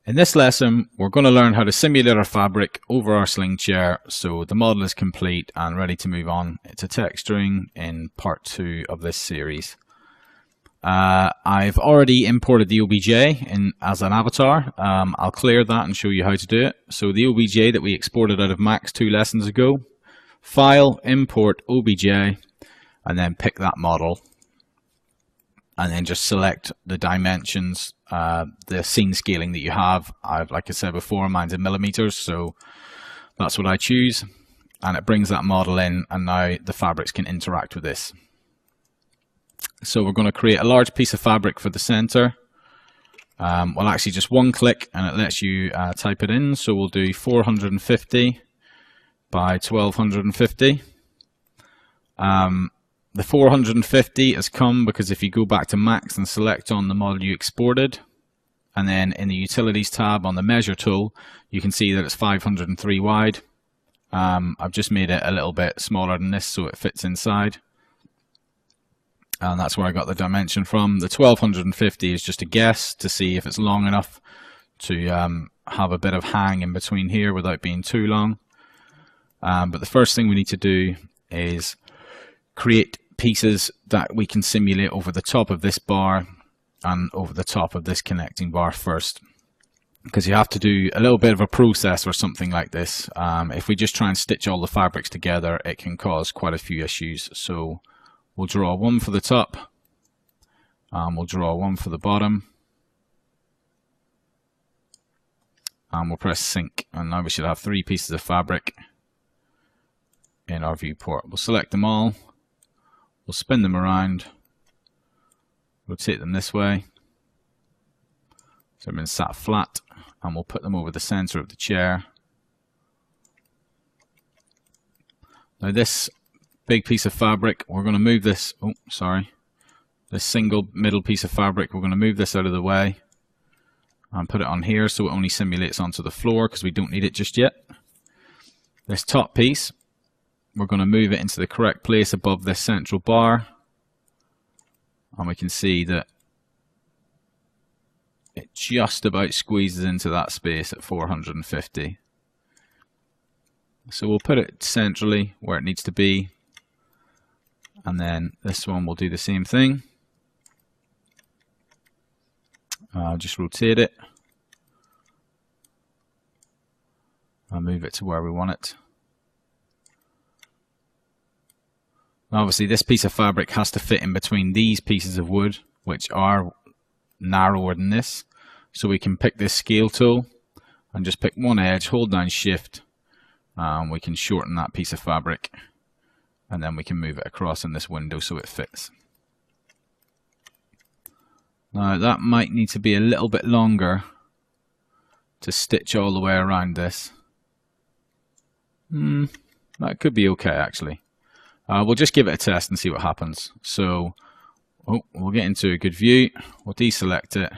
In this lesson, we're going to learn how to simulate our fabric over our sling chair so the model is complete and ready to move on to texturing in part 2 of this series. I've already imported the OBJ as an avatar. I'll clear that and show you how to do it. So the OBJ that we exported out of Max 2 lessons ago, File, Import OBJ, and then pick that model. And then just select the dimensions, the scene scaling that you have. Like I said before, mine's in millimeters, so that's what I choose. And it brings that model in, and now the fabrics can interact with this. So we're going to create a large piece of fabric for the center. Well, actually just one click, and it lets you type it in. So we'll do 450 by 1250. The 450 has come because if you go back to Max and select on the model you exported, and then in the Utilities tab on the Measure tool, you can see that it's 503 wide. I've just made it a little bit smaller than this so it fits inside. And that's where I got the dimension from. The 1250 is just a guess to see if it's long enough to have a bit of hang in between here without being too long. But the first thing we need to do is create pieces that we can simulate over the top of this bar and over the top of this connecting bar first, because you have to do a little bit of a process for something like this. If we just try and stitch all the fabrics together, it can cause quite a few issues. So we'll draw one for the top, and we'll draw one for the bottom, and we'll press sync, and now we should have 3 pieces of fabric in our viewport. We'll select them all. We'll spin them around, rotate them this way, so they've been sat flat, and we'll put them over the center of the chair. Now this big piece of fabric, we're going to move this, this single middle piece of fabric, we're going to move this out of the way and put it on here so it only simulates onto the floor because we don't need it just yet. This top piece, we're going to move it into the correct place above this central bar, and we can see that it just about squeezes into that space at 450. So we'll put it centrally where it needs to be, and then this one will do the same thing. Just rotate it and move it to where we want it. Obviously this piece of fabric has to fit in between these pieces of wood, which are narrower than this. So we can pick this scale tool and just pick one edge, hold down shift, and we can shorten that piece of fabric, and then we can move it across in this window so it fits. Now that might need to be a little bit longer to stitch all the way around this. That could be okay actually. We'll just give it a test and see what happens. So we'll get into a good view, we'll deselect it,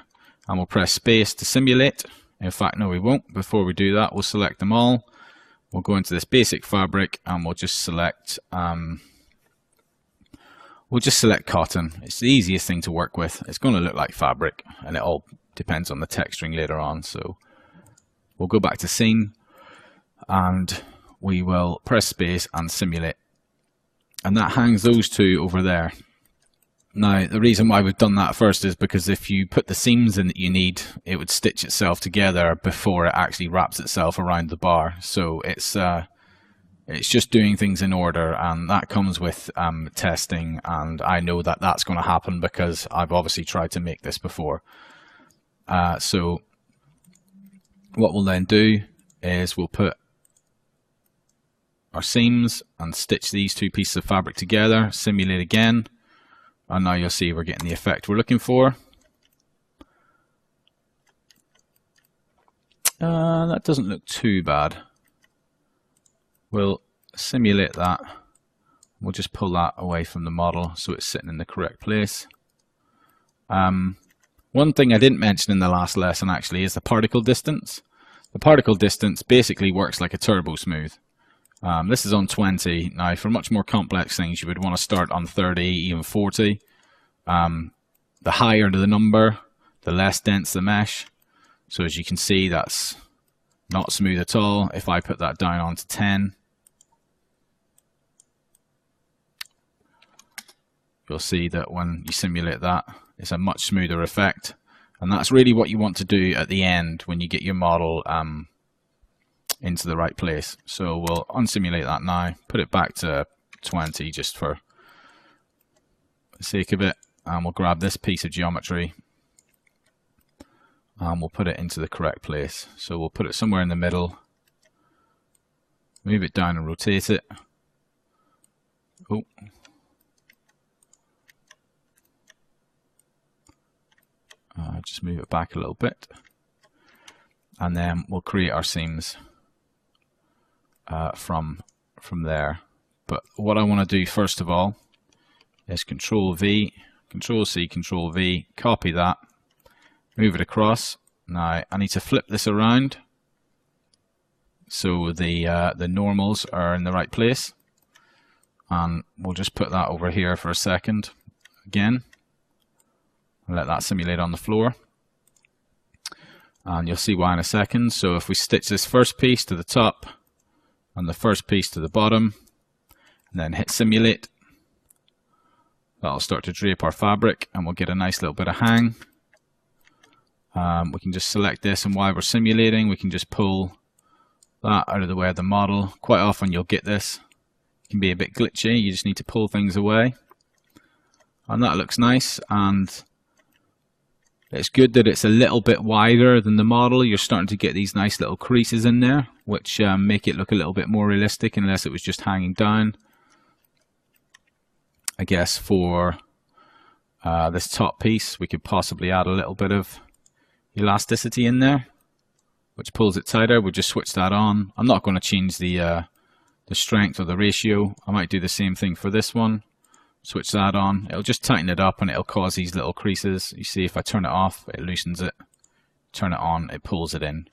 and we'll press space to simulate. In fact, no, we won't. Before we do that, we'll select them all. We'll go into this basic fabric and we'll just select cotton. It's the easiest thing to work with. It's going to look like fabric, and it all depends on the texturing later on. So we'll go back to scene and we will press space and simulate. And that hangs those 2 over there. Now the reason why we've done that first is because if you put the seams in that you need, it would stitch itself together before it actually wraps itself around the bar. So it's just doing things in order, and that comes with testing, and I know that that's going to happen because I've obviously tried to make this before. So what we'll then do is we'll put our seams and stitch these 2 pieces of fabric together, simulate again, and now you'll see we're getting the effect we're looking for. That doesn't look too bad. We'll simulate that. We'll just pull that away from the model so it's sitting in the correct place. One thing I didn't mention in the last lesson actually is the particle distance. The particle distance basically works like a turbo smooth. This is on 20. Now for much more complex things you would want to start on 30, even 40. The higher the number, the less dense the mesh. So as you can see, that's not smooth at all. If I put that down onto 10, you'll see that when you simulate that, it's a much smoother effect. And that's really what you want to do at the end when you get your model into the right place. So we'll unsimulate that now, put it back to 20 just for the sake of it, and we'll grab this piece of geometry and we'll put it into the correct place. So we'll put it somewhere in the middle, move it down and rotate it. Oh. Just move it back a little bit, and then we'll create our seams from there. But what I want to do first of all is Control V, Control C, Control V, copy that, move it across. Now I need to flip this around so the normals are in the right place, and we'll just put that over here for a second again. Let that simulate on the floor, and you'll see why in a second. So if we stitch this first piece to the top and the first piece to the bottom and then hit simulate, that'll start to drape our fabric and we'll get a nice little bit of hang. We can just select this, and while we're simulating we can just pull that out of the way of the model. Quite often you'll get this, it can be a bit glitchy, you just need to pull things away, and that looks nice. And it's good that it's a little bit wider than the model. You're starting to get these nice little creases in there, which make it look a little bit more realistic, unless it was just hanging down. I guess for this top piece, we could possibly add a little bit of elasticity in there, which pulls it tighter. We'll just switch that on. I'm not going to change the strength or the ratio. I might do the same thing for this one. Switch that on, it'll just tighten it up and it'll cause these little creases. You see, if I turn it off, it loosens it. Turn it on, it pulls it in.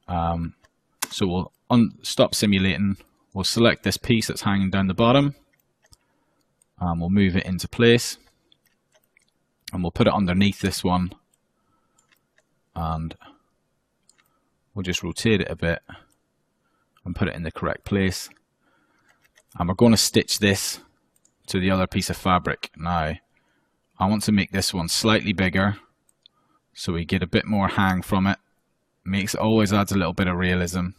So we'll stop simulating. We'll select this piece that's hanging down the bottom, and we'll move it into place, and we'll put it underneath this one, and we'll just rotate it a bit and put it in the correct place. And we're going to stitch this to the other piece of fabric. Now I want to make this one slightly bigger so we get a bit more hang from it. Always adds a little bit of realism.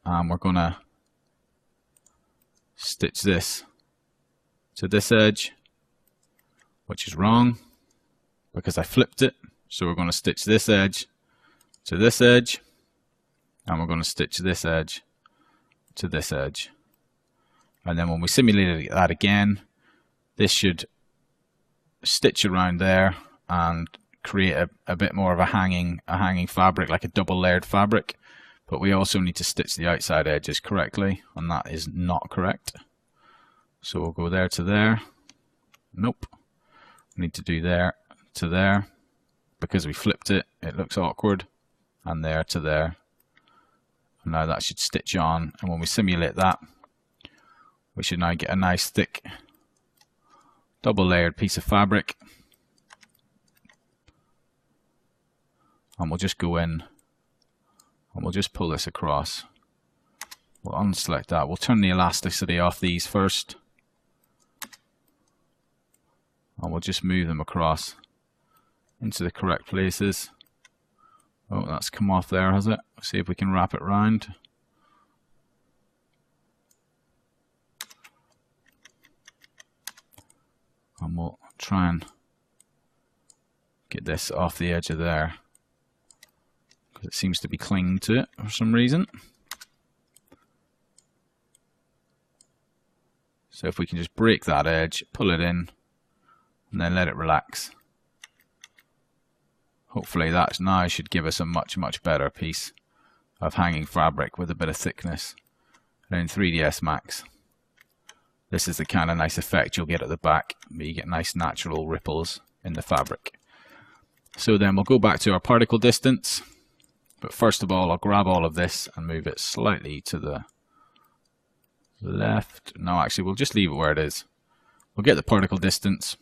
And we're gonna stitch this to this edge, which is wrong because I flipped it. So we're going to stitch this edge to this edge, and we're going to stitch this edge to this edge. And then when we simulate that again, this should stitch around there and create a bit more of a hanging fabric, like a double layered fabric. But we also need to stitch the outside edges correctly, and that is not correct. So we'll go there to there. Nope. We need to do there to there. Because we flipped it, it looks awkward. And there to there. And now that should stitch on, and when we simulate that, we should now get a nice thick double layered piece of fabric. And we'll just go in and we'll just pull this across. We'll unselect that. We'll turn the elasticity off these first, and we'll just move them across into the correct places. Oh, that's come off there, has it? Let's see if we can wrap it round. And we'll try and get this off the edge of there, because it seems to be clinging to it for some reason. So if we can just break that edge, pull it in, and then let it relax. Hopefully that now should give us a much better piece of hanging fabric with a bit of thickness. And in 3ds Max, this is the kind of nice effect you'll get at the back, but you get nice natural ripples in the fabric. So then we'll go back to our particle distance, but first of all I'll grab all of this and move it slightly to the left. No, actually we'll just leave it where it is. We'll get the particle distance,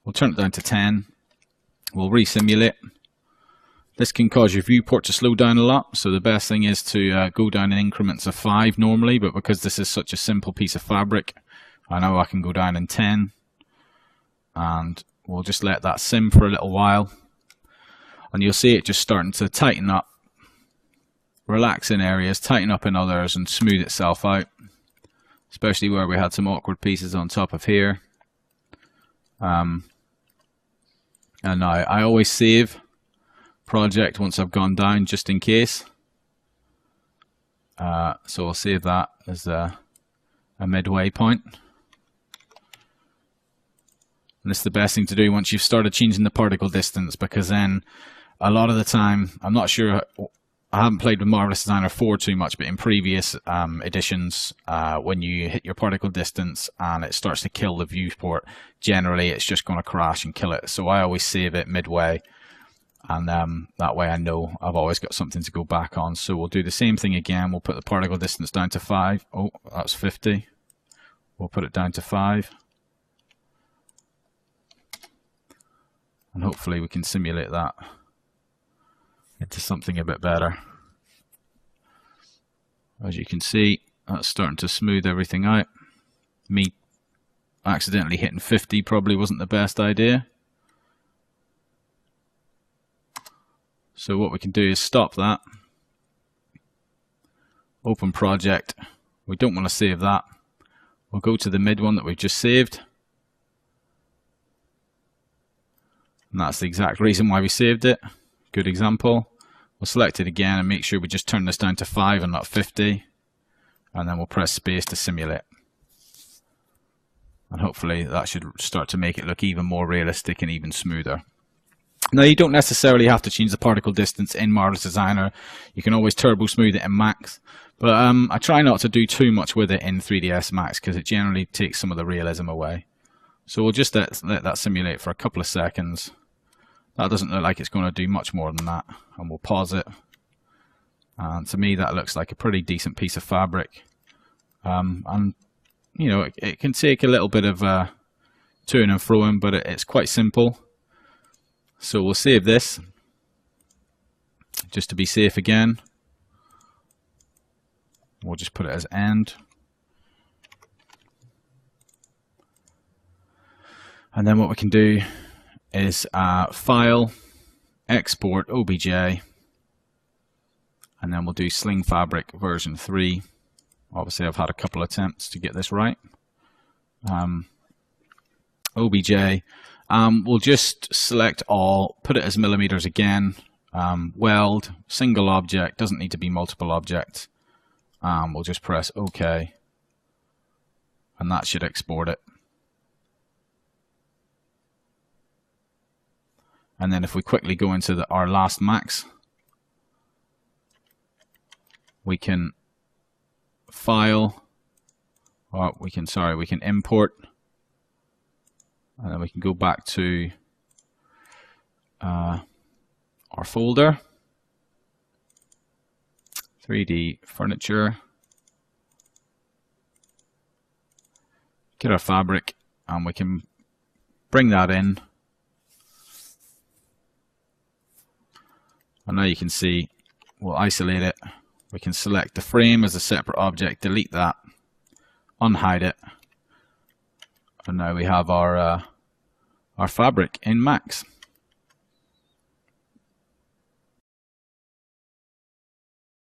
we'll turn it down to 10, We'll resimulate. This can cause your viewport to slow down a lot, so the best thing is to go down in increments of 5 normally, but because this is such a simple piece of fabric, I know I can go down in 10, and we'll just let that sim for a little while, and you'll see it just starting to tighten up, relax in areas, tighten up in others, and smooth itself out, especially where we had some awkward pieces on top of here. And now I always save project once I've gone down, just in case. So I'll save that as a midway point. And this is the best thing to do once you've started changing the particle distance, because then a lot of the time, I'm not sure, I haven't played with Marvelous Designer 4 too much, but in previous editions, when you hit your particle distance and it starts to kill the viewport, generally it's just going to crash and kill it. So I always save it midway. And that way I know I've always got something to go back on. So we'll do the same thing again. We'll put the particle distance down to 5. Oh, that's 50. We'll put it down to 5. And hopefully we can simulate that into something a bit better. As you can see, that's starting to smooth everything out. Me accidentally hitting 50 probably wasn't the best idea. So what we can do is stop that, open project. We don't want to save that. We'll go to the mid one that we've just saved. And that's the exact reason why we saved it. Good example. We'll select it again and make sure we just turn this down to 5 and not 50. And then we'll press space to simulate. And hopefully that should start to make it look even more realistic and even smoother. Now, you don't necessarily have to change the particle distance in Marvelous Designer. You can always turbo smooth it in Max. But I try not to do too much with it in 3ds Max because it generally takes some of the realism away. So we'll just let that simulate for a couple of seconds. That doesn't look like it's going to do much more than that. And we'll pause it. And to me, that looks like a pretty decent piece of fabric. And, you know, it can take a little bit of to and froing, but it's quite simple. So we'll save this just to be safe again. We'll just put it as end. And then what we can do is File, Export, OBJ, and then we'll do Sling Fabric version 3. Obviously I've had a couple attempts to get this right. OBJ. We'll just select all, put it as millimeters again, weld, single object, doesn't need to be multiple objects. We'll just press OK, and that should export it. And then if we quickly go into our last max, we can file, or we can import. And then we can go back to our folder, 3D furniture, get our fabric, and we can bring that in. And now you can see we'll isolate it. We can select the frame as a separate object, delete that, unhide it. And now we have our fabric in Max.